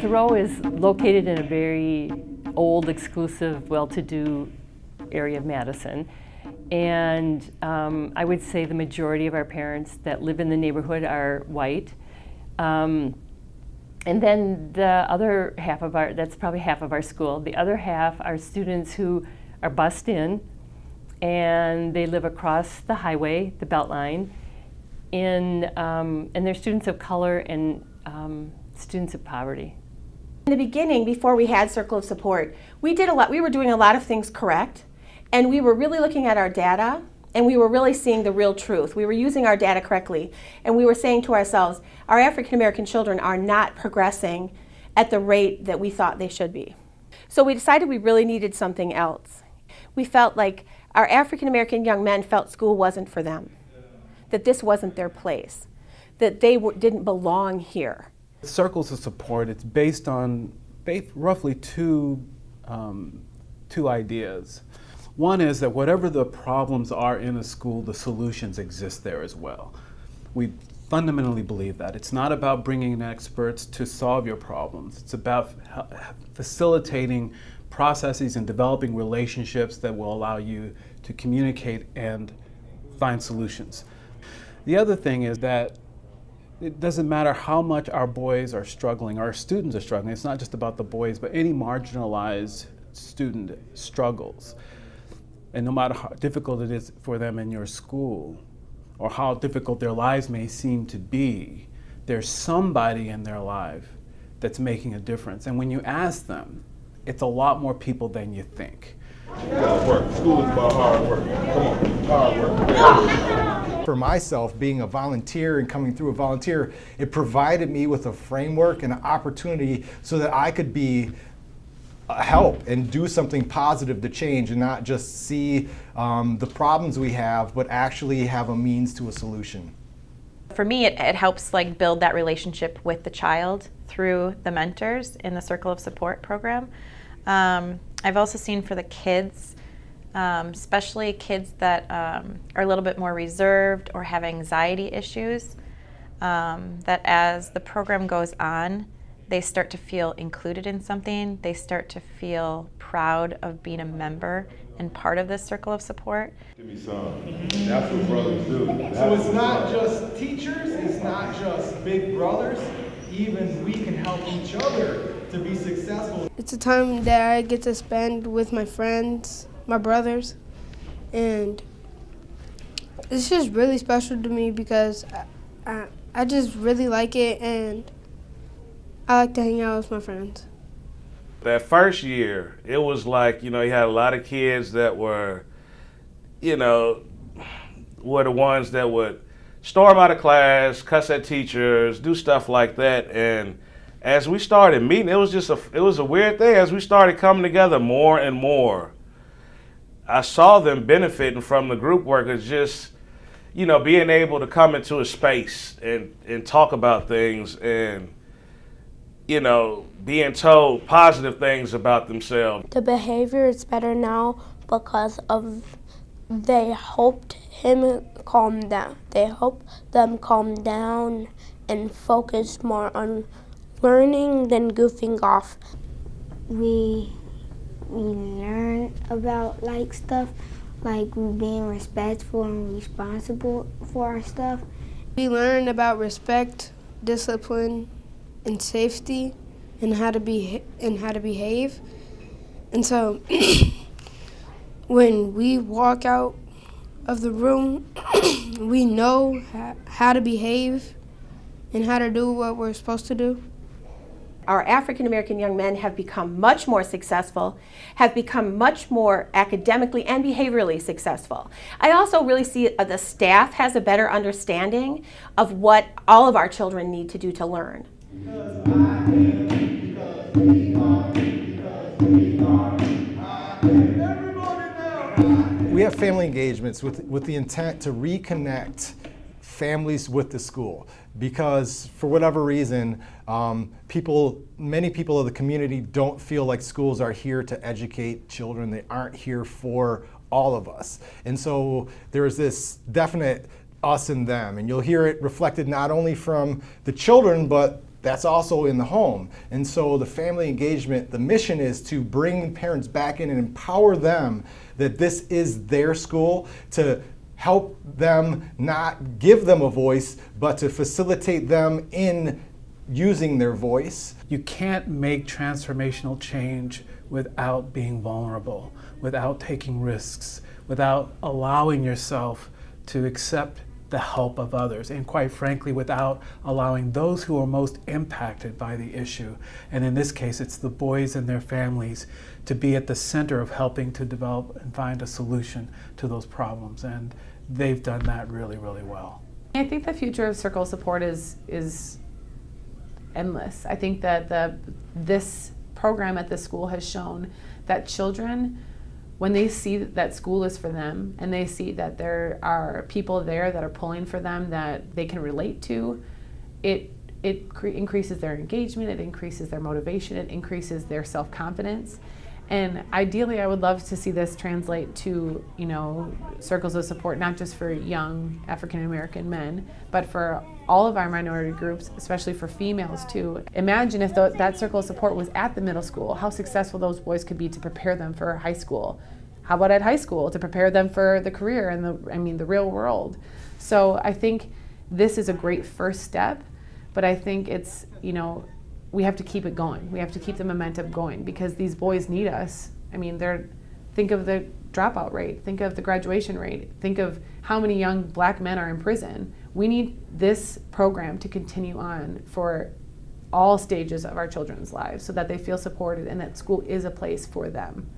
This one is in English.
Thoreau is located in a very old, exclusive, well-to-do area of Madison. And I would say the majority of our parents that live in the neighborhood are white. And then the other half of that's probably half of our school. The other half are students who are bused in, and they live across the highway, the Beltline, and they're students of color and students of poverty. In the beginning, before we had Circle of Support, we were doing a lot of things correct, and we were really looking at our data, and we were really seeing the real truth. We were using our data correctly, and we were saying to ourselves, our African American children are not progressing at the rate that we thought they should be. So we decided we really needed something else. We felt like our African American young men felt school wasn't for them, that this wasn't their place, that they didn't belong here. Circles of Support, it's based on roughly two ideas. One is that whatever the problems are in a school, the solutions exist there as well. We fundamentally believe that. It's not about bringing in experts to solve your problems. It's about facilitating processes and developing relationships that will allow you to communicate and find solutions. The other thing is that it doesn't matter how much our boys are struggling, our students are struggling. It's not just about the boys, but any marginalized student struggles. And no matter how difficult it is for them in your school, or how difficult their lives may seem to be, there's somebody in their life that's making a difference. And when you ask them, it's a lot more people than you think. You gotta work. School is about hard work. Come on, hard work. For myself, being a volunteer and coming through a volunteer, it provided me with a framework and an opportunity so that I could be help and do something positive to change and not just see the problems we have, but actually have a means to a solution. For me, it helps like build that relationship with the child through the mentors in the Circle of Support program. I've also seen for the kids, especially kids that are a little bit more reserved or have anxiety issues, that as the program goes on, they start to feel included in something. They start to feel proud of being a member and part of this Circle of Support. Give me some. That's what brothers do. So it's not just teachers, it's not just big brothers, even we can help each other to be successful. It's a time that I get to spend with my friends, my brothers, and it's just really special to me because I just really like it, and I like to hang out with my friends. That first year, it was like, you had a lot of kids that were, were the ones that would storm out of class, cuss at teachers, do stuff like that. And as we started meeting, it was a weird thing. As we started coming together more and more, I saw them benefiting from the group work of just, being able to come into a space and talk about things and, being told positive things about themselves. The behavior is better now because they helped him calm down. They helped them calm down and focus more on learning than goofing off. We learn about stuff like being respectful and responsible for our stuff. We learn about respect, discipline, and safety, and how to behave. And so when we walk out of the room, we know how to behave and how to do what we're supposed to do. Our African American young men have become much more successful, have become much more academically and behaviorally successful. I also really see the staff has a better understanding of what all of our children need to do to learn. We have family engagements with the intent to reconnect families with the school, because for whatever reason, many people of the community don't feel like schools are here to educate children. They aren't here for all of us. And so there's this definite us and them, and you'll hear it reflected not only from the children, but that's also in the home. And so the family engagement, the mission is to bring parents back in and empower them that this is their school, to help them, not give them a voice, but to facilitate them in using their voice. You can't make transformational change without being vulnerable, without taking risks, without allowing yourself to accept the help of others, and quite frankly, without allowing those who are most impacted by the issue, and in this case, it's the boys and their families, to be at the center of helping to develop and find a solution to those problems. And they've done that really, really well. I think the future of Circle of Support is endless. I think that this program at this school has shown that children, when they see that school is for them and they see that there are people there that are pulling for them that they can relate to, it increases their engagement, it increases their motivation, it increases their self-confidence. And ideally, I would love to see this translate to, circles of support, not just for young African American men, but for all of our minority groups, especially for females too. Imagine if that circle of support was at the middle school, how successful those boys could be to prepare them for high school. How about at high school to prepare them for the career and the real world? So I think this is a great first step, but I think it's, we have to keep it going. We have to keep the momentum going because these boys need us. Think of the dropout rate, think of the graduation rate, think of how many young black men are in prison. We need this program to continue on for all stages of our children's lives so that they feel supported and that school is a place for them.